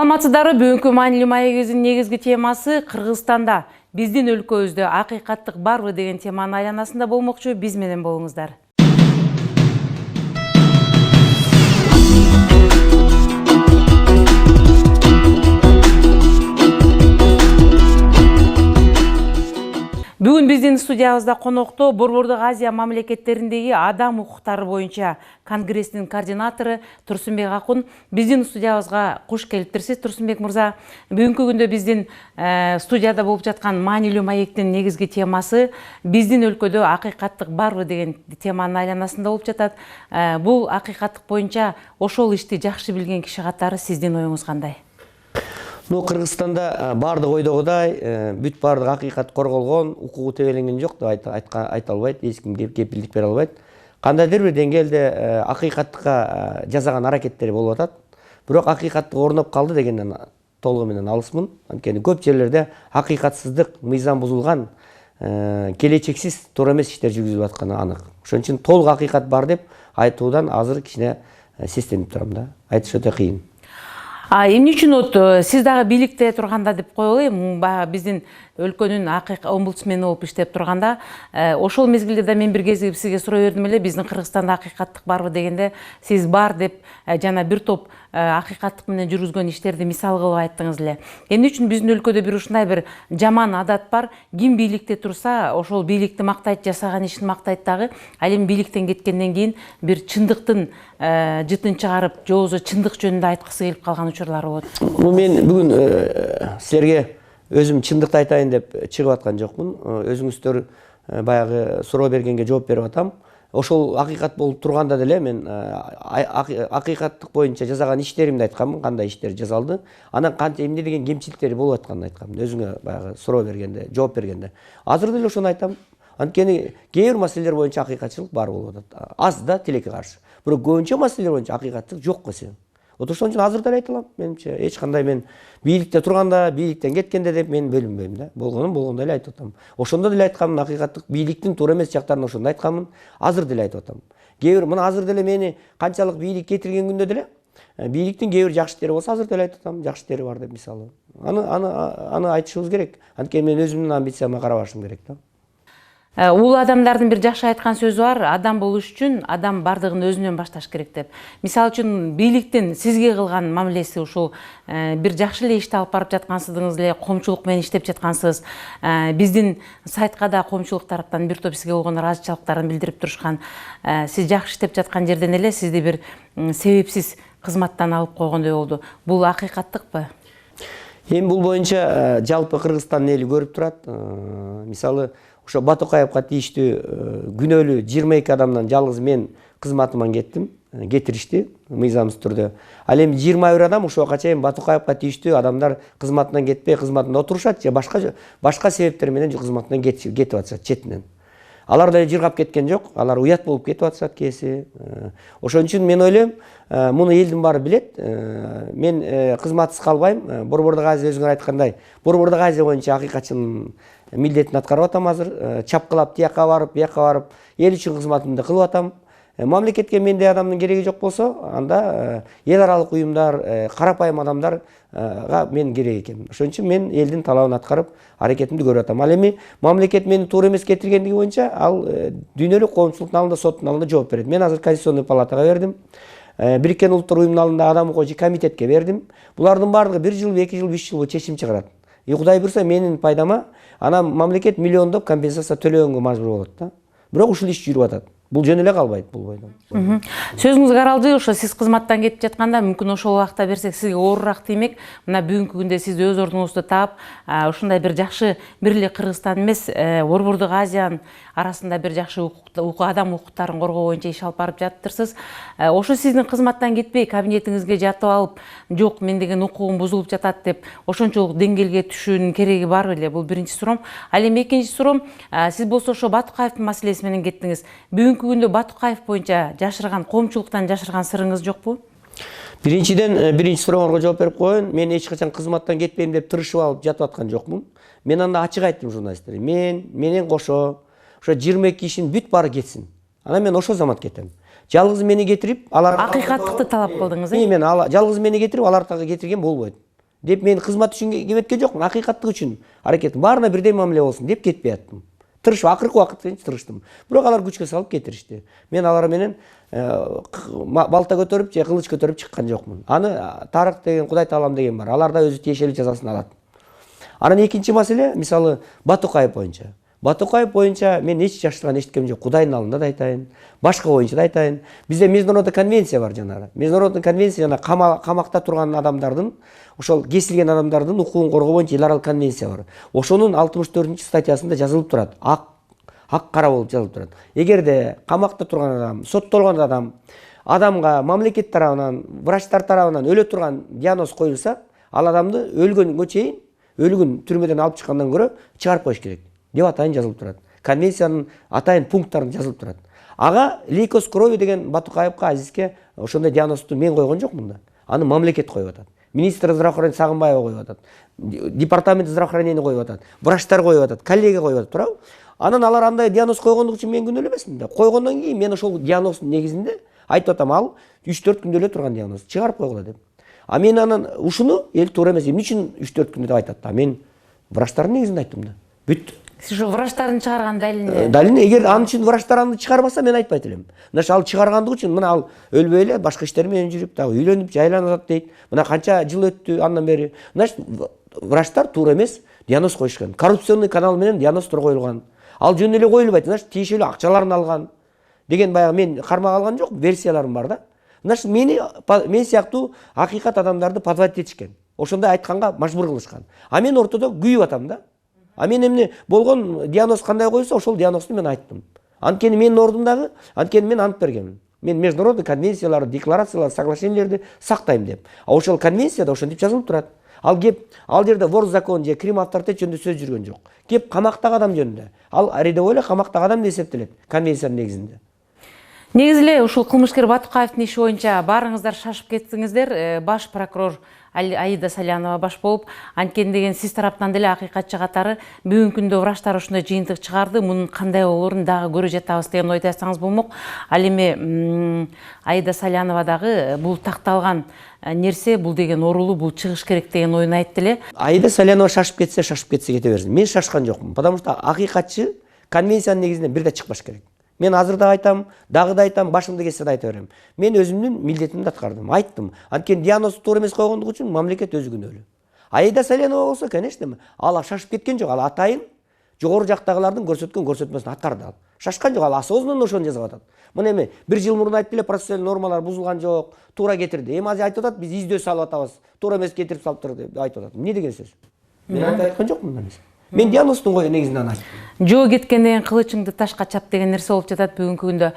Саламатсыздарбы, бүгүнкү маанилүү маегибиздин негизги темасы Кыргызстанда биздин өлкөбүздө акыйкаттык барбы деген теманын айланасында болмокчу. Биз менен болуңуздар. Бүгүн биздин студиябызда конокто Борбордук Азия мамлекеттериндеги адам укуктары боюнча конгресстин координатору Турсунбек Акун биздин студиябызга куш келиптирсиз. Турсунбек мырза, бүгүнкү күндө биздин студияда болуп жаткан маанилүү маектин негизги темасы биздин өлкөдө акыйкаттык барбы деген теманын айланасында болуп жатат. Бул акыйкаттык боюнча ошол ишти жакшы билген киши катары сиздин оюңуз кандай? Кыргызстанда бардык ойдогудай бүт бардык акыйкат корголгон, укугу тебеленген жок деп айта албайт, эч ким кепилдик бере албайт. Кандайдыр бир деңгээлде акыйкаттыкка жасаган аракеттери болуп атат. Бирок акыйкаттык орноп калды дегенден толугу менен алысмын. Анткени көп жерлерде акыйкатсыздык, мыйзам бузулган, келечексиз, туура эмес иштер жүргүзүлүп атканы анык. Ошон үчүн толук акыйкат бар деп айтуудан азыр кичине сестенип турам да. Айтыш өтө кыйын. Эмне үчүн сиз дагы бийликте турганда деп коелу, биздин өлкөнүн омбудсмени болуп иштеп турганда, ошол мезгилде да мен бир кезде сизге суроо бердим эле, биздин Кыргызстанда акыйкаттык барбы дегенде, сиз бар деп жана бир топ акыйкаттык менен жүргүзгөн иштерди мисал кылып айттыңыз эле. Эмне үчүн биздин өлкөдө бир ушундай бир жаман адат бар, ким бийликте турса, ошол бийликти мактайт, жасаган ишин мактайт дагы, ал эми бийликтен кеткенден кийин бир чындыктын жытын чыгарып, же болбосо чындык жөнүндө айткысы келип калган учурлар болот. Мен бүгүн силерге өзүм чындыкты айтайын деп чыгып аткан жокмун. Өзүңүздөр баягы суроо бергенге жооп берип атам. Ошол акыйкат болуп турганда деле мен акыйкаттык боюнча жасаган иштеримди айтканмын, кандай иштер жасалды. Анан канча эмне деген кемчиликтери болуп атканын айтканмын. Өзүңө баягы суроо бергенде, жооп бергенде. Азыр деле ошону айтам. Анткени кээ бир маселелер боюнча акыйкатчылык бар болуп атат. Аз да тилекке каршы. Бирок көбүнчө маселелер боюнча акыйкаттык жок койсо. Ошон үчүн азыр деле айта алам. Менимче эч кандай мен бийликте турганда, бийликтен кеткенде деп мен бөлүнбөйм да. Болгондо эле айтып атам. Ошондо деле айтканмын, акыйкаттык бийликтин туура эмес жактарын ошондо айтканмын. Азыр деле айтып атам. Кээ бир мына азыр деле мени канчалык бийлик кетирген күндө деле бийликтин кээ бир жакшы иштери болсо азыр деле айтып атам, жакшы иштери бар деп мисалы. Аны айтышыбыз керек. Анткени мен өзүмдүн амбицияма карабашым керек да. Ул адамдардын бир жакшы айткан сөзү бар, адам болуш үчүн адам бардыгын өзүнөн башташ керек деп. Мисалы үчүн бийликтин сизге кылган мамилеси ушул бир жакшы эле ишти алып барып жаткансыздыгыңыз эле, коомчулук менен иштеп жаткансыз. Биздин сайтка да коомчулук тараптан бир топ сизге болгон ыраазычылыктарын билдирип турушкан. Сиз жакшы иштеп жаткан жерден эле сизди бир себепсиз кызматтан алып койгондой болду. Бул акыйкаттыкпы? Эми бул боюнча жалпы Кыргызстан эли көрүп турат. Мисалы ошо Батукаевга тийиштүү күнөөлүү 22 адамдан жалгыз мен кызматыман кеттим, кетиришти мыйзамсыз түрдө. Ал эми 21 адам ошого чейин Батукаевга тийиштүү адамдар кызматынан кетпей, кызматында отурушат же башка себептер менен кызматынан кетип атышат четинен. Алар да жыргап кеткен жок, алар уят болуп кетип атышат кээси. Ошон үчүн мен ойлойм, муну элдин баары билет. Мен кызматсыз калбайм. Борбордук Азия өзүңөр айткандай, Борбордук Азия боюнча акыйкатчынын милдетин аткарып атам азыр. Чапкылап тияка барып, бияка барып, эл үчүн кызматымды кылып атам. Мамлекетке мендей адамдын кереги жок болсо, анда эл аралык уюмдар, карапайым адамдарга мен керек экен. Ошон үчүн мен элдин талабын аткарып, аракетимди көрүп атам. Ал эми мамлекет мени туура эмес кетиргендиги боюнча ал дүйнөлүк коомчулуктун алдында, соттун алдында жооп берет. Мен азыр Конституционный палатага бердим. Бириккен Улуттар уюмунун алдында адам укугу комитетке бердим. Булардын баардыгы 1 жыл, 2 жыл, 5 жыл чечим чыгарат. Кудай буйрса менин пайдама анан мамлекет миллиондоп компенсация төлөгөнгө мажбур болот да. Бирок ушул иш жүрүп атат. Бул жөн эле калбайт бул бойдон. Сөзүңүз каралды, ошо сиз кызматтан кетип жатканда мүмкүн ошол убакта берсек сизге оорураак тиймек. Мына бүгүнкү күндө сиз өз ордуңузду таап, ушундай бир жакшы бир эле Кыргызстан эмес, Борбордук Азиянын арасында бир жакшы адам укуктарын коргоо боюнча иш алып барып жатырсыз. Ошо сиздин кызматтан кетпей кабинетиңизге жатып алып, жок мен деген укугум бузулуп жатат деп ошончолук деңгээлге түшүүнүн кереги барбы эле? Бул биринчи суроом. Ал эми экинчи суроом, сиз болсо ошо Батукаевдин маселеси менен кеттиңиз. Бүгүнкү күндө Батукаев боюнча жашырган, коомчулуктан жашырган сырыңыз жокпу? Биринчиден, биринчи сурооңорго жооп берип коеюн. Мен эч качан кызматтан кетпейм деп тырышып алып жатып аткан жокмун. Мен анда ачык айттым журналисттерге. Менен кошо ошо 22 кишинин бүт баары кетсин. Анан мен ошол замат кетем. Жалгыз мени кетирип, алар акыйкаттыкты талап кылдыңыз, Мен жалгыз мени кетирип, алар дагы кетирген болбойт. деп мен кызмат үчүн кеткен жокмун, акыйкаттык үчүн аракетим баарына бирдей мамиле болсун деп кетпей аттым. Тырышып акыркы убакытка тырыштым. Бирок алар күчкө салып кетиришти. Мен алар менен балта көтөрүп же кылыч көтөрүп чыккан жокмун. Аны Тарык деген Кудай таалам деген бар. Алар да өзү тиешелүү жазасын алат. Анан экинчи маселе мисалы Батукаев боюнча. Батукаев боюнча мен эч жаштырган эчиткем жок. Кудайдын алдында да айтайын, башка боюнча да айтайын. Бизде международный конвенция бар жанагы. Международный конвенция жана камакта турган адамдардын, ошол кесилген адамдардын укугун коргоо боюнча эл аралык конвенция бар. Ошонун 64-статьясында жазылып турат. Ак кара болуп жазылып турат. Эгерде камакта турган адам, соттолгон адамга мамлекет тарабынан, врачтар тарабынан өлө турган диагноз коюлса, ал адамды өлгөнгө чейин, өлүгүн түрмөдөн алып чыккандан көрө чыгарып коюш керек деп атайын жазылып турат. Конвенциянын атайын пункттарында жазылып турат. Ага лейкоз крови деген Батукаевка, Азизге ошондой диагнозду мен койгон жокмун да. Аны мамлекет коюп атат. Министр здравоохранения Сагынбаева коюп атат. Департамент здравоохранения коюп атат. Врачтар коюп атат, коллега коюп атат, туурабы? Анан алар андай диагноз койгондук үчүн мен күнөөлүү эмесмин да. Койгондон кийин мен ошол диагноздун негизинде айтып атам, ал 3-4 күндө эле турган диагноз, чыгарып койгула деп. А мен анан ушуну эл туура эмес, эмне үчүн 3-4 күндө деп айтат да. Мен врачтардын негизинде айттым да. Бүт. Сиз ошо врачтардын чыгарган далилине. Далилине эгер анын үчүн врачтар аны чыгарбаса мен айтпайт элем. Мына ал чыгаргандык үчүн мына ал өлбөй эле башка иштер менен жүрүп, дагы үйлөнүп, жайланып атат дейт. Мына канча жыл өттү андан бери. Значит, врачтар туура эмес диагноз коюшкан. Коррупционный канал менен диагноздор коюлган. Ал жөн эле коюлбайт. Значит, тиешелүү акчаларын алган деген баягы мен кармак алган жок, версияларым бар да. Значит, мен сыяктуу акыйкат адамдарды подводить этишкен. Ошондой айтканга мажбур кылышкан. А мен ортодо күйүп атам да. А мен эмне болгон диагноз кандай коюлса, ошол диагнозду мен айттым. Анткени менин ордумдагы, анткени мен ант бергенмин. Мен международный конвенцияларды, декларацияларды, соглашениялерди сактайм деп. А ошол конвенцияда ошентип жазылып турат. Ал жерде вор закон же крим авторитет жөнүндө сөз жүргөн жок. Кеп камактагы адам жөнүндө. Ал рядовой эле камактагы адам деп эсептелет конвенциянын негизинде. Негизи эле ушул кылмышкер Батукаевдин иши боюнча баарыңыздар шашып кеттиңиздер. Баш прокурор Аида Салянова баш болуп, анткени деген сиз тараптан деле акыйкатчы катары бүгүнкү күндө врачтар ушундай жыйынтык чыгарды, мунун кандай болоорун дагы көрө жатабыз деген ойду айтсаңыз болмок. Ал эми Аида Салянова дагы бул такталган нерсе, бул деген оорулуу, бул чыгыш керек деген оюн айтты эле. Аида Салянова шашып кетсе кете берсин. Мен шашкан жокмун. Потому что акыйкатчы конвенциянын негизинен бир да чыкпаш керек. Мен азыр да айтам, дагы да айтам, башымды кессе да айта берем. Мен өзүмдүн милдетимди аткардым, айттым. Анткени диагнозду туура эмес койгондук үчүн мамлекет өзү күнөөлүү. Аида Салянова болсо, конечно, ал шашып кеткен жок, ал атайын жогору жактагылардын көрсөткөн көрсөтмөсүн аткарды ал. Шашкан жок, ал осознанно ошону жазып атат. Мына эми бир жыл мурун айтты эле, процессуалдык нормалар бузулган жок, туура кетирди. Эми азыр айтып атат, биз издөө салып атабыз, туура эмес кетирип салыптыр деп айтып атат. Эмне деген сөз? Мен айткан жокмун эмес. Мен диагноздун негизинен айттым. Жөө кеткен деген кылычыңды ташка чап деген нерсе болуп жатат бүгүнкү күндө.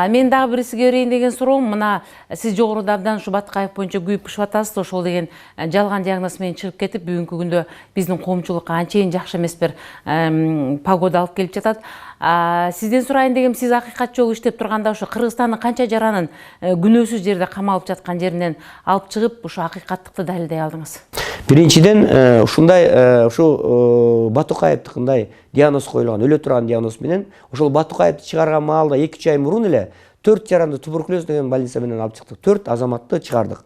Мен дагы бирисиге берейин деген суроом, мына сиз жогоруда абдан ушу Батукаев боюнча күйүп пышып атасыз, ошол деген жалган диагноз менен чыгып кетип, бүгүнкү күндө биздин коомчулукка анчейин жакшы эмес бир погода алып келип жатат. Сизден сурайын дегем, сиз акыйкат жолу иштеп турганда ошо Кыргызстандын канча жаранын күнөөсүз жерде камалып жаткан жеринен алып чыгып, ошо акыйкаттыкты далилдей алдыңыз? Биринчиден, ушундай ушу Батукаевдыкындай диагноз коюлган, өлө турган диагноз менен ошол Батукаевди чыгарган маалда 2-3 ай мурун эле 4 жаранды туберкулез деген больница менен алып чыктык. 4 азаматты чыгардык.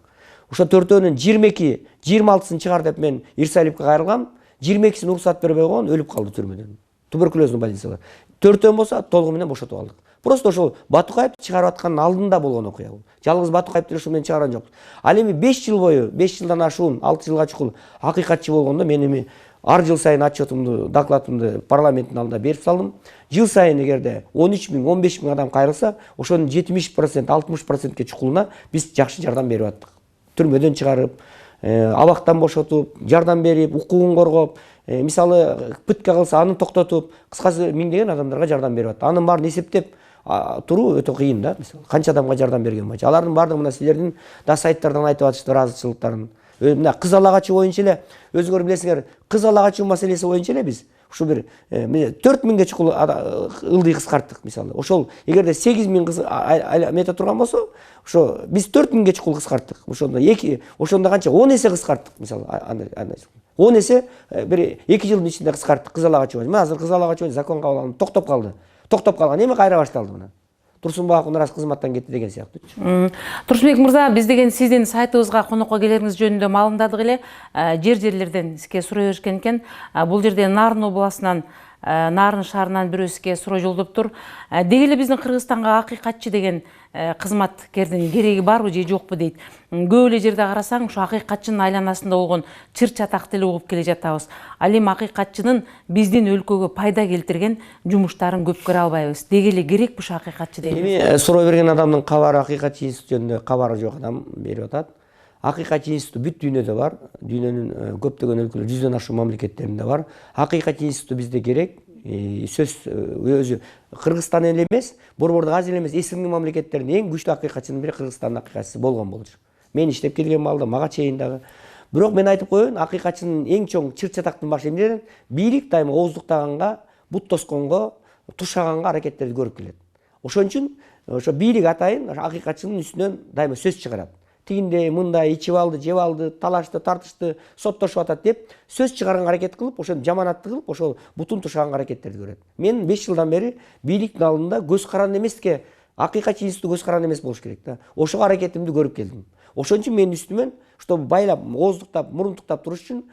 Ошо 4өөнүн 22, 26-сын чыгар деп мен Ирсалевке кайрылгам, 22-син уруксат бербей койгон, өлүп калды түрмөдөн. Туберкулездин больницада. 4өөн болсо толугу менен бошотуп алдык. Просто ошол Батукаевди чыгарып аткандын алдында болгон окуя бул. Жалгыз Батукаевди ошо менен чыгарган жокпуз. Ал эми 5 жыл бою, 5 жылдан ашуун, 6 жылга чукул акыйкатчы болгондо мен эми ар жыл сайын отчетумду, докладымды парламенттин алдында берип салдым. Жыл сайын эгерде 13 000, 15 000 адам кайрылса, ошонун 70%, 60%ке чукулуна биз жакшы жардам берип аттык. Түрмөдөн чыгарып, абактан бошотуп, жардам берип, укугун коргоп, мисалы пытка кылса аны токтотуп, кыскасы миңдеген адамдарга жардам берип атты. Анын баарын эсептеп туруу өтө кыйын да. Мисалы канча адамга жардам берген боюнча. Алардын баардыгы мына силердин да сайттардан айтып атышты ыраазычылыктарын. Мына кыз ала качуу боюнча эле өзүңөр билесиңер, кыз ала качуу маселеси боюнча эле биз ушу бир 4000ге чукул ылдый кыскарттык мисалы. Ошол эгерде 8000 кыз мете турган болсо, ошо биз 4000ге чукул кыскарттык. Ошондо канча 10 эсе кыскарттык мисалы. 10 эсе бир 2 жылдын ичинде кыскарттык кыз ала качуу. Мына азыр кыз ала качуу закон кабыл алынып токтоп калды. Токтоп калган эми кайра башталды мына. Турсунбай Акунурас кызматтан кетти деген сыяктуучу. Турсунбек мырза, биз деген сиздин сайтыбызга конокко келериңиз жөнүндө маалымдадык эле. Жер-жерлерден сизге суроо беришкен экен. Бул жерде Нарын областынан, Нарын шаарынан бирөө сизге суроо жолдоп тур. Деги эле биздин Кыргызстанга акыйкатчы деген кызматкердин кереги барбы же жокпу дейт. Көп эле жерде карасаң, ушу акыйкатчынын айланасында болгон чыр чатакты эле угуп келе жатабыз. Ал эми акыйкатчынын биздин өлкөгө пайда келтирген жумуштарын көп көрө албайбыз. Деги эле керекпи ушу акыйкатчы деген? Эми суроо берген адамдын кабары акыйкатчы институт жөнүндө кабары жок адам берип атат. Акыйкатчы институту бүт дүйнөдө бар. Дүйнөнүн көптөгөн өлкөлөр 100дөн ашуун мамлекеттеринде бар. Акыйкатчы институту бизде керек. Сөз өзү Кыргызстан эле эмес, Борбордук Азия эле эмес, СНГ мамлекеттеринин эң күчтүү акыйкатчынын бири Кыргызстандын акыйкатчысы болгон болчу. Мен иштеп келген маалда мага чейин дагы. Бирок мен айтып коеюн, акыйкатчынын эң чоң чыр чатактын башы эмнеден? Бийлик дайыма ооздуктаганга, бут тосконго, тушаганга аракеттерди көрүп келет. Ошон үчүн ошо бийлик атайын акыйкатчынын үстүнөн дайыма сөз чыгарат. Тигинде мындай ичип алды, жеп алды, талашты, тартышты, соттошуп атат деп сөз чыгарганга аракет кылып, ошону жаманатты кылып, ошол бутун тушаганга аракеттерди көрөт. Мен 5 жылдан бери бийликтин алдында көз каранды эмеске, акыйкатчы институту көз каранды эмес болуш керек да. Ошого аракетимди көрүп келдим. Ошон үчүн менин үстүмөн, чтобы байлап, ооздуктап, мурунтуктап туруш үчүн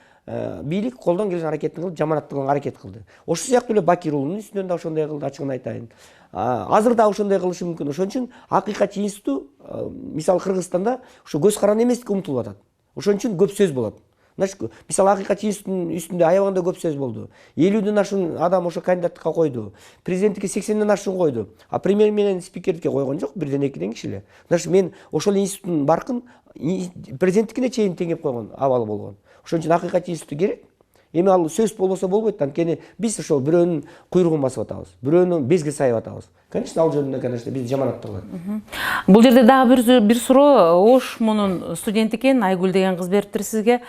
бийлик колдон келген аракетин кылып, жаманатты кылганга аракет кылды. Ошол сыяктуу эле Бакир уулунун үстүнөн да ошондой кылды, ачыгын айтайын. Азыр да ошондой кылышы мүмкүн. Ошон үчүн акыйкатчы институту мисалы Кыргызстанда ушу көз каранды эместикке умтулуп атат. Ошон үчүн көп сөз болот. Значит, мисалы акыйкатчы институтунун үстүндө аябаганда көп сөз болду. 50ден ашуун адам ошо кандидаттыкка койду. Президенттикке 80ден ашуун койду. А премьер менен спикердикке койгон жок, 1-2 киши эле. Значит, мен ошол институттун баркын президенттикине чейин теңеп койгон абалы болгон. Ошон үчүн акыйкатчы институту керек. Эми ал сөз болбосо болбойт, анткени биз ошол бирөөнүн куйругун басып атабыз. Бирөөнүн безге сайып атабыз. Конечно, ал жөнүндө конечно биз жаманатты кылат. Бул жерде дагы бир суроо, Ош мунун студент экен, Айгүл деген кыз бериптир сизге.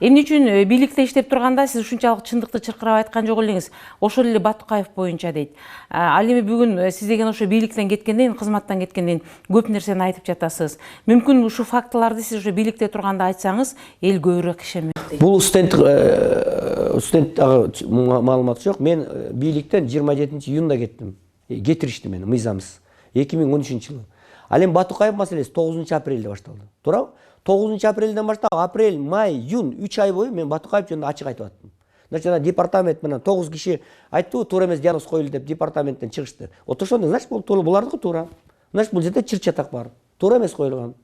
Эмне үчүн бийликте иштеп турганда сиз ушунчалык чындыкты чыркырап айткан жок элеңиз? Ошол эле Батукаев боюнча дейт. Ал эми бүгүн сиз деген ошо бийликтен кеткенден, кызматтан кеткенден көп нерсени айтып жатасыз. Мүмкүн ушу фактыларды сиз ошо бийликте турганда айтсаңыз, эл көбүрөөк ишенет. Бул студент маалымат жок. Мен бийликтен 27-июнда кеттим. Кетиришти мени мыйзамсыз. 2013-жылы. Ал эми Батукаев маселеси 9-апрелде башталды. Туурабы? 9-апрелден баштап апрель, май, июнь 3 ай бою мен Батукаев жөнүндө ачык айтып аттым. Значит, департамент менен 9 киши айтты, туура эмес диагноз коюлду деп департаменттен чыгышты. Вот ошондо, значит, бул булардыкы туура. Значит, бул жерде чыр чатак бар. Туура эмес коюлган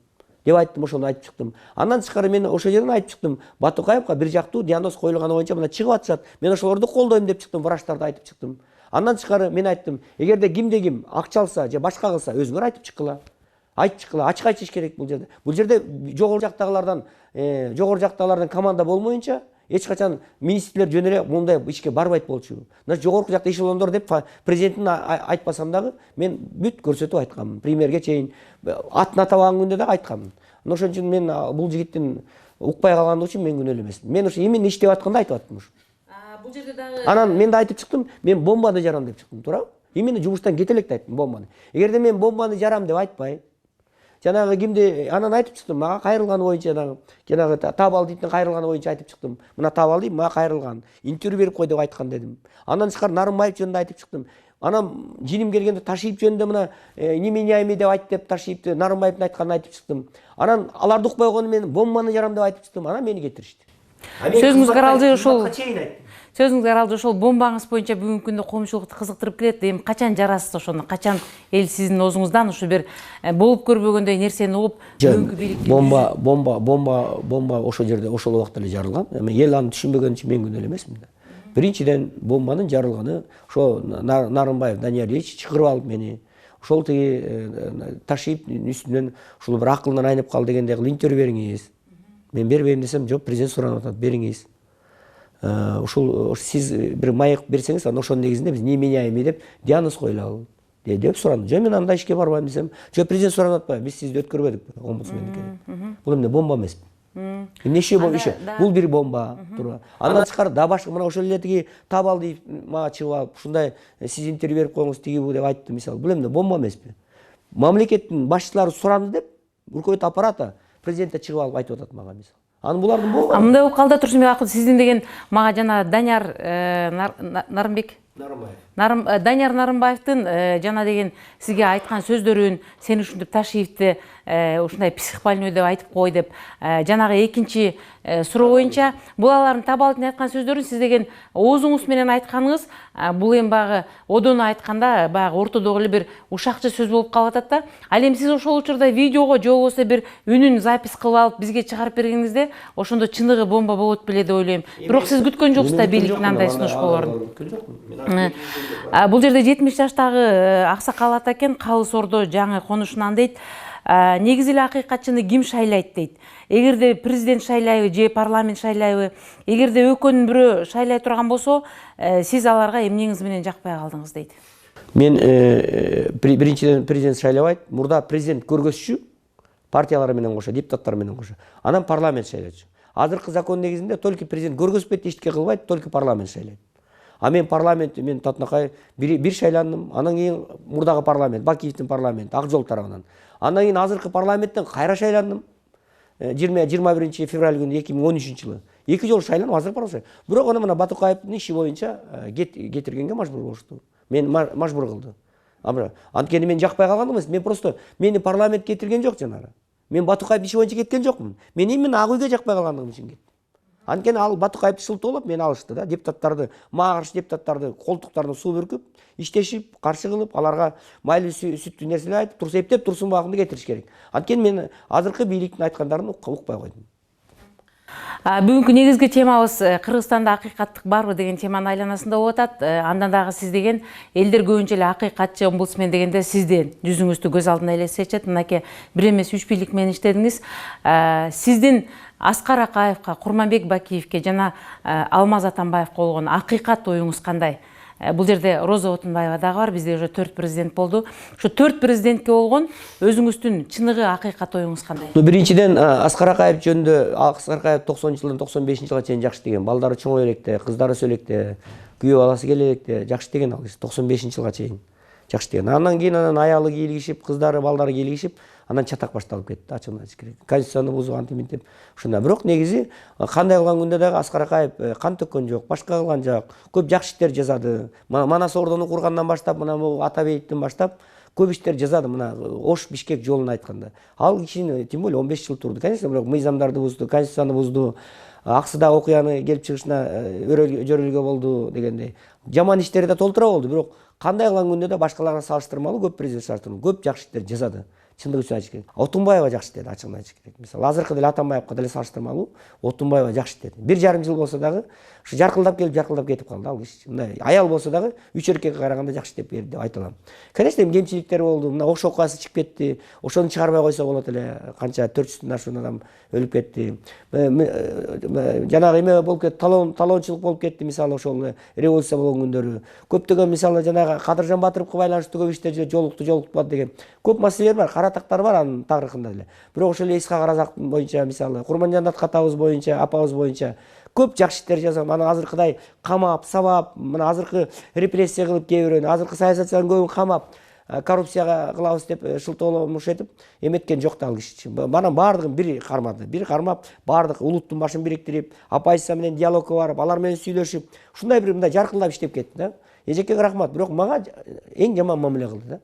деп айттым, ошону айтып чыктым. Андан тышкары мен ошол жерден айтып чыктым. Батукаевга бир жактуу диагноз коюлганы боюнча мына чыгып атышат. Мен ошолорду колдойм деп чыктым, врачтарды айтып чыктым. Андан тышкары мен айттым, эгерде кимде ким акча алса же башка кылса, өзүңөр айтып чыккыла. Айтып чыккыла, ачык айтыш керек бул жерде. Бул жерде жогору жактагылардан команда болмоюнча эч качан министрлер жөн эле мындай ишке барбайт болчу. Значит, жогорку жакта эшелондор деп президенттин айтпасам дагы мен бүт көрсөтүп айтканмын. Премьерге чейин атын атабаган күндө дагы айтканмын. Ошон үчүн мен бул жигиттин укпай калганы үчүн мен күнөөлүү эмесмин. Мен ошо именно иштеп атканда айтып аттым ушу. Бул жерде дагы анан мен да айтып чыктым, мен бомбаны жарам деп чыктым, туурабы? Именно жумуштан кете электе айттым бомбаны. Эгерде мен бомбаны жарам деп айтпай, жанагы кимди анан айтып чыктым, мага кайрылганы боюнча жанагы Табал дейтин кайрылганы боюнча айтып чыктым. Мына Табал дейм, мага кайрылган. Интервью берип кой деп айткан дедим. Андан тышкары Нарымбаев жөнүндө айтып чыктым. Анан жиним келгенде Ташиев жөнүндө мына неменяйми деп айт деп Ташиевди Нарымбаевдин айтканын айтып чыктым. Анан аларды укпай койгону мен бомбаны жарам деп айтып чыктым. Анан мени кетиришти. Сөзүңүз каралды ошол. Сөзүңүз каралды ошол бомбаңыз боюнча бүгүнкү күндө коомчулукту кызыктырып келет. Эми качан жарасыз ошону? Качан эл сиздин оозуңуздан ушу бир болуп көрбөгөндөй нерсени угуп бүгүнкү бийликке бомба ошол жерде ошол убакта эле жарылган. Эми эл аны түшүнбөгөн үчүн мен күнөөлүү эмесмин да. Биринчиден бомбанын жарылганы ошо Нарымбаев Данияр Ильич чакырып алып мени ошол тиги Ташиевдин үстүнөн ушул бир акылынан айнып калды дегендей кылып интервью бериңиз. Мен бербейм десем, жоқ, президент суранып атат, бериңиз. Ушул сиз бир маек берсеңиз, анан ошонун негизинде биз неменяйми деп диагноз коюлабы деп суранды. Жок, мен андай ишке барбайм десем, жок, президент суранып атпайбы, биз сизди өткөрбөдүк, омбудсмендикке. Бул эмне бомба эмеспи? Эмне болушу? Бул бир бомба, туура. Андан тышкары да башка мына ошол эле тиги Табал дейт, мага чыгып алып, ушундай сиз интервью берип коюңуз тиги бу деп айтты, мисалы. Бул эмне бомба эмеспи? Мамлекеттин башчылары суранды деп, урковой аппарата президентте чыгып алып айтып атат мага мисалы. Анын булардын болгон. Мындай болуп калды, Турсунбек акы, сиздин деген мага жана Данияр Данияр Нарымбаевдин жана деген сизге айткан сөздөрүн, сени ушинтип Ташиевди ушундай психбольной деп айтып кой деп жанагы экинчи суроо боюнча булалардын Табалдин айткан сөздөрүн сиз деген оозуңуз менен айтканыңыз бул эми баягы одону айтканда баягы ортодогу эле бир ушакча сөз болуп калып атат да. Ал эми сиз ошол учурда видеого же болбосо бир үнүн запись кылып алып бизге чыгарып бергениңизде ошондо чыныгы бомба болот беле деп ойлойм. Бирок сиз күткөн жоксуз да бийликтин андай сунуш болоорун. Бул жерде 70 жаштагы аксакал ата экен, Калыс Ордо жаңы конушунан дейт. Негизи эле акыйкатчыны ким шайлайт дейт. Эгерде президент шайлайбы же парламент шайлайбы, эгерде экөөнүн бирөө шайлай турган болсо, сиз аларга эмнеңиз менен жакпай калдыңыз дейт. Мен биринчиден президент шайлабайт, мурда президент көргөзчү партиялар менен кошо, депутаттар менен кошо. Анан парламент шайлайт. Азыркы закон негизинде только президент көргөзбөйт, эчтеке кылбайт, только парламент шайлайт. А мен парламент, мен Татынакай бир шайландым, анан кийин мурдагы парламент, Бакиевдин парламенти, Ак Жол тарабынан. Андан кийин азыркы парламенттен кайра шайландым. 21 февраль күнү 2013 жылы. 2 жолу шайланып, азыр парламент. Бирок аны мына Батукаевдин иши боюнча кетиргенге мажбур болушту. Мен мажбур кылды. Анткени мен жакпай калган эмес, мен просто мени парламент кетирген жок жанагы. Мен Батукаевдин иши боюнча кеткен жокмун. Мен именно Ак үйгө жакпай калгандыгым үчүн кеттим. Анткени ал Батукаевди шылтоолоп мен алышты да, депутаттарды, мага каршы депутаттарды колтуктарына суу бүркүп, иштешип, каршы кылып, аларга майлы сүттүү нерселер айтып, турса эптеп турсун багымды кетириш керек. Анткени мен азыркы бийликтин айткандарын укпай койдум. Бүгүнкү негизги темабыз Кыргызстанда акыйкаттык барбы деген теманын айланасында болуп атат. Андан дагы сиз деген элдер көбүнчө эле акыйкатчы, омбудсмен дегенде сиздин жүзүңүздү көз алдына элестетет. Мынакей бир эмес 3 бийлик менен иштедиңиз. Сиздин Аскар Акаевка, Курманбек Бакиевке жана Алмаз Атамбаевка болгон акыйкат оюңуз кандай? Бул жерде Роза Отунбаева дагы бар, бизде уже 4 президент болду. Ошо 4 президентке болгон өзүңүздүн чыныгы акыйкат оюңуз кандай? Биринчиден Аскар Акаев жөнүндө, Аскар Акаев 90-жылдан 95-жылга чейин жакшы деген, балдары чоң электе, кыздары сөлекте, күйөө баласы келе электе, жакшы деген ал 95-жылга чейин жакшы деген. Андан кийин аялы кийлигишип, кыздары, балдары кийлигишип, анан чатак башталып кетти, ачыгын айтыш керек. Конституцияны бузуп антимин деп ушундай. Бирок негизи кандай кылган күндө дагы Аскар Акаев кан төккөн жок, башка кылган жок. Көп жакшы иштер жазады. Манас Ордону кургандан баштап, мына Атабеевден баштап көп иштер жазады. Мына Ош Бишкек жолун айтканда. Ал кишини тем более 15 жыл турду. Конечно, бирок мыйзамдарды бузду, конституцияны бузду. Аксыда окуяны келип чыгышына жөрөлгө болду дегендей. Жаман иштери да толтура болду, бирок кандай кылган күндө да башкаларга салыштырмалуу көп президент салыштырмалуу көп жакшы иштер жазады. Чындыгы үчүн айтыш керек. Отунбаева жакшы иштеди, ачыгын айтыш керек. Мисалы, азыркы деле Атамбаевка деле салыштырмалуу, Отунбаева жакшы иштеди. 1,5 жыл болсо дагы ушу жаркылдап келип, жаркылдап кетип калды ал киши. Мындай аял болсо дагы 3 эркекке караганда жакшы иштеп берди деп айта алам. Конечно, кемчиликтер болду. Мына Ош окуясы чыгып кетти. Ошону чыгарбай койсо болот эле. Канча 400дөн ашуун адам өлүп кетти. Жанагы эме болуп кетти, талоончулук болуп кетти, мисалы ошол революция болгон күндөрү. Көптөгөн мисалы жанагы Кадыржан Батыровго байланыштуу көп иштер жолуктупат деген көп маселелер бар, каратактар бар анын тарыхында деле. Бирок ошол Исхак Аразактын боюнча, мисалы Курманжан атабыз боюнча, апабыз боюнча көп жакшы иштер жазган. Аны азыркыдай камап, сабап, мына азыркы репрессия кылып кээ бирөөнү, азыркы саясатчылардын көбүн камап, коррупцияга кылабыз деп шылтооломуш этип эметкен жок да ал киши. Бана бардыгын бир кармады. Бир кармап, бардык улуттун башын бириктирип, оппозиция менен диалогко барып, алар менен сүйлөшүп, ушундай бир мындай жаркылдап иштеп кетти да. Эжекеге рахмат, бирок мага эң жаман мамиле кылды да.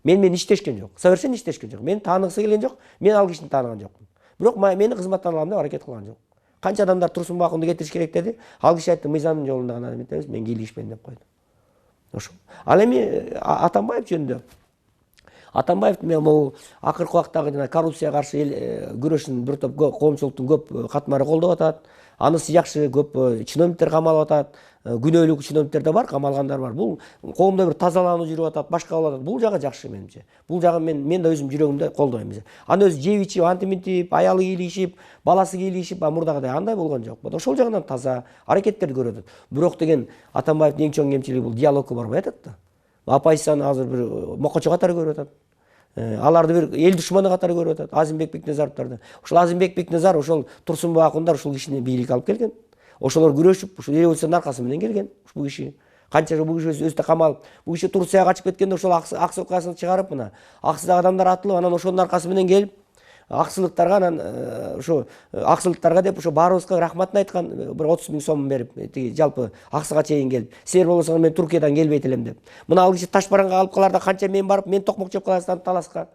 Мен иштешкен жок, совершенно иштешкен жок. Мени тааныгысы келген жок, мен ал кишини тааныган жокмун. Бирок мени кызматтан алам деп аракет кылган жок. Канча адамдар Турсун Бакунду кетириш керек деди. Ал киши айтты, мыйзамдын жолунда гана эмес, мен кийлигишпейм деп койду. Ошо. Ал эми Атамбаев жөнүндө. Атамбаев мен бул акыркы убактагы жана коррупцияга каршы күрөшүн бир топ коомчулуктун көп катмары колдоп атат. Анысы жакшы, көп чиновниктер камалып атат. Күнөөлүк чиновниктер да бар, камалгандар бар. Бул коомдо бир тазалануу жүрүп атат, башка болуп атат. Бул жагы жакшы менимче. Бул жагы мен да өзүм жүрөгүмдө колдойм. Аны өзү жеп ичип, антиминтип, аялы кийлигишип, баласы кийлигишип, мурдагыдай андай болгон жок. Ошол жагынан таза аракеттерди көрүп атат. Бирок деген Атамбаевдин эң чоң кемчилиги бул диалогко барбай атат да. Оппозицияны азыр бир мокочо катары көрүп атат. Аларды бир эл душманы катары көрүп атат. Азимбек Бекназаровдарды. Ошол Азимбек Бекназар, ошол Турсун Бакундар ушул кишини бийликке алып келген. Ошолор күрөшүп, ушул революциянын аркасы менен келген бул киши. Канча жыл бул киши өзү да камалып, бул киши Турцияга качып кеткенде ошол Аксы окуясын чыгарып, мына Аксыдагы адамдар атылып, анан ошонун аркасы менен келип, аксылыктарга анан ошо аксылыктарга деп ошо баарыбызга рахматын айткан, бир 30 000 сом берип, тиги жалпы аксыга чейин келип, силер болбосоңор мен Туркиядан келбейт элем деп. Мына ал киши таш бараңга алып каларда канча мен барып, мен токмок жеп каласыздан таласка.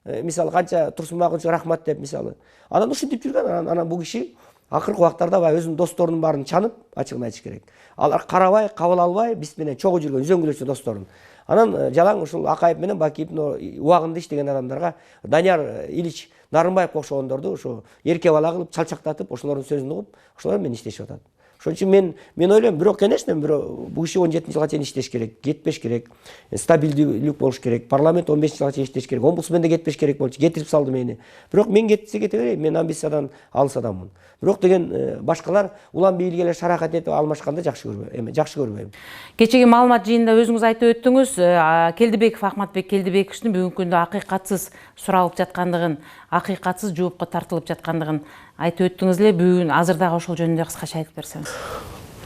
Мисалы канча Турсун Макунчуга рахмат деп мисалы. Анан ушинтип жүргөн, анан бул киши акыркы убактарда баягы өзүнүн досторунун баарын чанып, ачыгын айтыш керек. Алар карабай, кабыл албай, биз менен чогуу жүргөн үзөңгүлөчү досторун. Анан жалаң ушул Акаев менен Бакиевдин убагында иштеген адамдарга Данияр Ильич Нарымбаевге окшогондорду ошо эрке бала кылып чалчактатып, ошолордун сөзүн угуп, ошолор менен иштешип атат. Ошон үчүн мен ойлойм, бирок конечно, бул киши 17-жылга чейин иштеш керек, кетпеш керек, стабилдүүлүк болуш керек, парламент 15-жылга чейин иштеш керек, омбудсмен да кетпеш керек болчу, кетирип салды мени. Бирок мен кетсе кете берейин, мен амбициядан алыс адаммын. Бирок деген башкалар улам бийликке эле шаракат этип алмашканды жакшы көрбөйм. Кечеги маалымат жыйынында өзүңүз айтып өттүңүз, Келдибеков Ахматбек Келдибековичтин бүгүнкү күндө акыйкатсыз суралып жаткандыгын, акыйкатсыз жоопко тартылып жаткандыгын айтып өттүңүз эле. Бүгүн азыр дагы ошол жөнүндө кыскача айтып берсеңиз.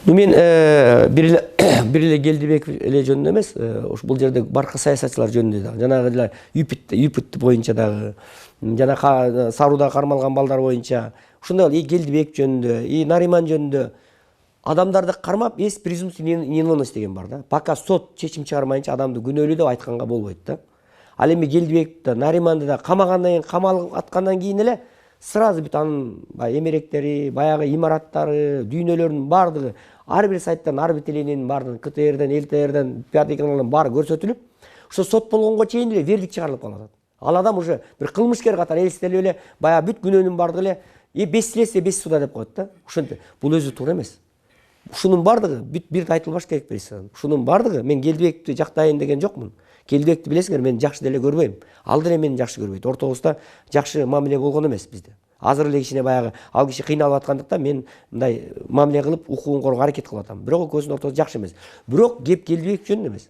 Мен бир эле Келдибеков эле жөнүндө эмес, бул жерде баркы саясатчылар жөнүндө дагы, жанагы эле ЮПИТ боюнча дагы, жана Саруда кармалган балдар боюнча, ошондой эле Келдибеков жөнүндө, Нариман жөнүндө адамдарды кармап, есть презумпция невиновности деген бар да. Пока сот чечим чыгармайынча адамды күнөөлүү деп айтканга болбойт да. Ал эми Келдибековду, Нариманды да камагандан кийин, камалып аткандан кийин эле сразу бүт анын эмеректери, баягы имараттары, дүйнөлөрүнүн баардыгы, ар бир сайттан, ар бир телененин баардыгы, КТРден, ЛТРден, Пятый каналдан баары көрсөтүлүп, ошо сот болгонго чейин эле вердикт чыгарылып калат. Ал адам уже бир кылмышкер катары элестелип эле, баягы бүт күнөөнүн баардыгы эле без следствия, без суда деп коет да. Ошентип, бул өзү туура эмес. Ушунун баардыгы бүт бирде айтылбаш керек президент. Ушунун баардыгы, мен Келдибековду жактайын деген жокмун. Келдибекти билесиңер, мен жакшы деле көрбөйм. Ал деле мени жакшы көрбөйт. Ортобузда жакшы мамиле болгон эмес бизде. Азыр эле кичине баягы ал киши кыйналып аткандыктан мен мындай мамиле кылып, укугун коргоого аракет кылып атам. Бирок экөөсүнүн ортосунда жакшы эмес. Бирок кеп Келдибеков жөнүндө эмес.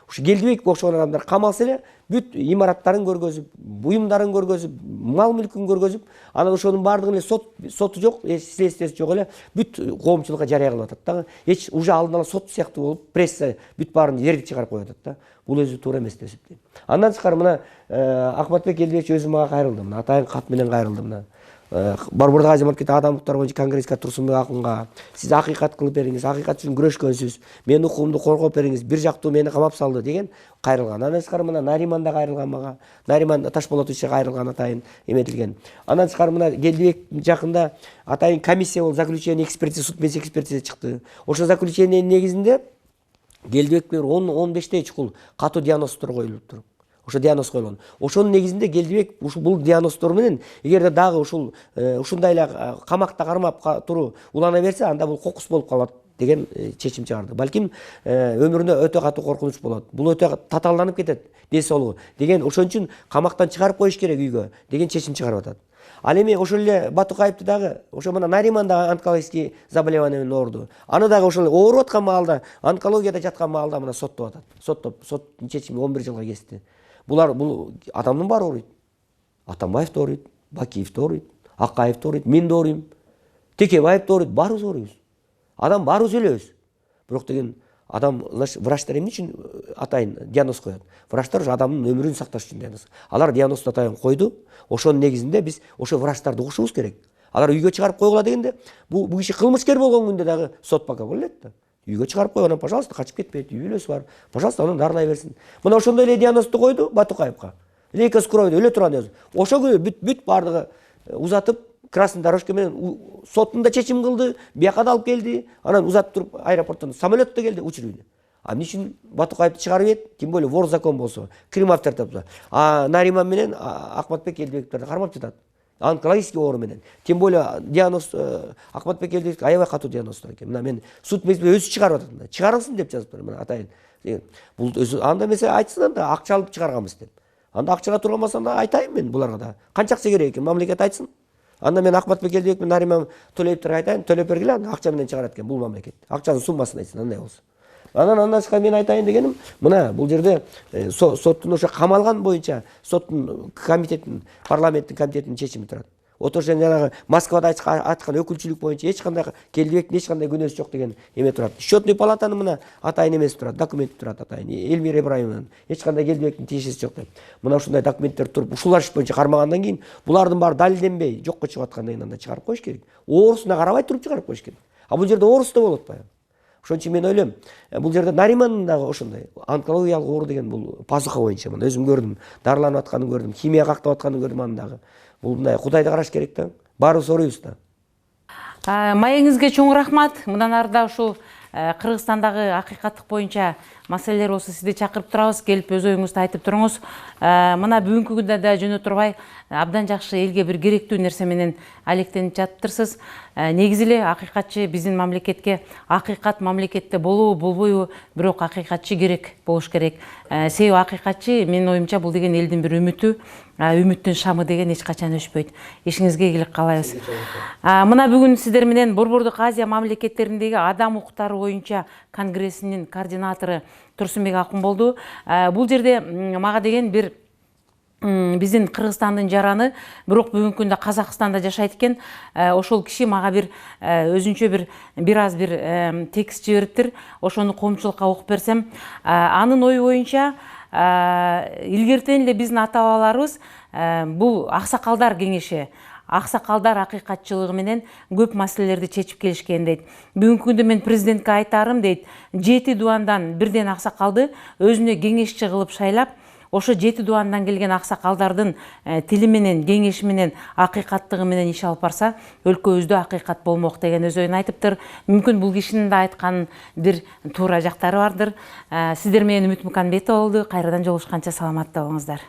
Ушу Келдибековго окшогон адамдар камалса эле бүт имараттарын көргөзүп, буюмдарын көргөзүп, мал мүлкүн көргөзүп, анан ошонун баардыгын эле соту жок, следствиясы жок эле бүт коомчулукка жарыя кылып атат да. Эч уже алдын ала сот сыяктуу болуп, пресса бүт баарын вердикт чыгарып коюп атат да. Бул өзү туура эмес деп эсептейм. Андан тышкары мына Ахматбек Келдибекович өзү мага кайрылды. Мына атайын кат менен кайрылды мына. Борбордук Азаматтык адамдыктар боюнча конгресска Турсунбек Акунга сиз акыйкат кылып бериңиз, акыйкат үчүн күрөшкөнсүз, менин укугумду коргоп бериңиз, бир жактуу мени камап салды деген кайрылган. Андан тышкары мына Нариман да кайрылган мага. Нариман Ташполотович кайрылган атайын эметилген. Андан тышкары мына Келдибек жакында атайын комиссия болуп заключение экспертиза, судмедициналык экспертиза чыкты. Ошол заключениенин негизинде Келдибекке 10-15 чукул катуу диагноздор коюлуптур. Ошо диагноз коюлган. Ошонун негизинде Келдибек бул диагноздор менен эгерде дагы ушундай эле камакта кармап туруу улана берсе, анда бул кокус болуп калат деген чечим чыгарды. Балким өмүрүнө өтө катуу коркунуч болот. Бул өтө татаалданып кетет ден соолугу деген, ошон үчүн камактан чыгарып коюш керек үйгө деген чечим чыгарып атат. Ал эми ошол эле Батукаевди дагы, ошо мына Нариман да онкологический заболевание менен ооруду. Аны дагы ошол ооруп аткан маалда, онкологияда жаткан маалда мына соттоп атат. Соттун чечими 11 жылга кести. Бул адамдын баары ооруйт. Атамбаев да ооруйт, Бакиев да ооруйт, Акаев да ооруйт, мен да ооруйм, Текебаев да ооруйт, баарыбыз ооруйбуз. Адам баарыбыз өлөбүз. Бирок деген адам, врачтар эмне үчүн атайын диагноз коет? Врачтар ушу адамдын өмүрүн сакташ үчүн диагноз. Алар диагнозду атайын койду. Ошонун негизинде биз ошо врачтарды угушубуз керек. Алар үйгө чыгарып койгула дегенде, бул киши кылмышкер болгон күндө дагы сот пока боло элек да. Үйгө чыгарып койгон, пожалуйста, качып кетпейт, үй бүлөсү бар. Пожалуйста, аны дарылай берсин. Мына ошондой эле диагнозду койду Батукаевга. Лейкоскуровду өлө турган диагноз. Ошо күнү бүт баардыгы узатып, красный дорожка менен сотунда чечим кылды, бияка да алып келди, анан узатып туруп аэропорттон самолетто келди, учур үйүнө. А эмне үчүн Батукаевди чыгарып ийет? Тем более вор закон болсо, Кримов тартапта. А Нариман менен Ахматбек Келдибековду кармап жатат. Онкологический оору менен. Тем более диагноз Ахматбек Келдибеков аябай катуу диагноздор экен. Мына мен суд мезгилинде өзү чыгарып атат. Чыгарылсын деп жазып тур. Мына атайын. Бул өзү анда эмесе айтсын, анда акча алып чыгарганбыз деп. Анда акчага турган болсо анда айтайын мен буларга да. Канча акча керек экен, мамлекет айтсын. Анда мен Ахматбек Келдибеков менен Нариман Төлөевтерге айтайын, төлөп бергиле, анда акча менен чыгарат экен бул мамлекет. Акчанын суммасын айтсын, андай болсо. Андан тышкары мен айтайын дегеним, мына бул жерде соттун ошо камалган боюнча соттун комитеттин, парламенттин комитетинин чечими турат. Ошон жанагы Москвада аткан өкүлчүлүк боюнча эч кандай Келдибектин эч кандай күнөөсү жок деген эме турат. Счетный палатанын мына атайын эмеси турат, документи турат атайын. Элмира Ибраимовнун эч кандай Келдибектин тиешеси жок деп. Мына ушундай документтер туруп, ушул иш боюнча кармагандан кийин булардын баары далилденбей жокко чыгып аткандан кийин анда чыгарып коюш керек. Оорусуна карабай туруп чыгарып коюш керек. А бул жерде оорусу да болуп атпайбы? Ошон үчүн мен ойлойм, бул жерде Наримандын дагы ошондой онкологиялык оору деген бул пазуха боюнча мына өзүм көрдүм, дарыланып атканын көрдүм, химия кактап атканын көрдүм анын дагы. Бул мындай Кудайды караш керек да. Баарыбыз ооруйбуз да. Маегиңизге чоң рахмат. Мындан ары да ушул Кыргызстандагы акыйкаттык боюнча маселелер болсо сизди чакырып турабыз, келип өз оюңузду айтып туруңуз. Мына бүгүнкү күндө да жөнө турбай абдан жакшы элге бир керектүү нерсе менен алектенип жатыптырсыз. Негизи эле акыйкатчы биздин мамлекетке акыйкат мамлекетте болобу болбойбу, бирок акыйкатчы керек болуш керек. Себеби акыйкатчы менин оюмча бул деген элдин бир үмүтү, үмүттүн шамы деген эч качан өчпөйт. Ишиңизге ийгилик каалайбыз. Мына бүгүн сиздер менен Борбордук Азия мамлекеттериндеги адам укуктары боюнча конгрессинин координатору Турсунбек Акун болду. Бул жерде мага деген бир биздин Кыргызстандын жараны, бирок бүгүнкү күндө Казакстанда жашайт экен. Ошол киши мага бир өзүнчө бир аз бир текст жибериптир. Ошону коомчулукка окуп берсем, анын ою боюнча илгертен эле биздин ата бабаларыбыз бул аксакалдар кеңеши, аксакалдар акыйкатчылыгы менен көп маселелерди чечип келишкен дейт. Бүгүнкү күндө мен президентке айтарым дейт, 7 дуандан бирден аксакалды өзүнө кеңешчи кылып шайлап, ошо 7 дуандан келген аксакалдардын тили менен, кеңеши менен, акыйкаттыгы менен иш алып барса, өлкөбүздө акыйкат болмок деген өз оюн айтыптыр. Мүмкүн бул кишинин да айткан бир туура жактары бардыр. Сиздер менен Үмүт Муканбетова болду. Кайрадан жолугушканча саламатта болуңуздар.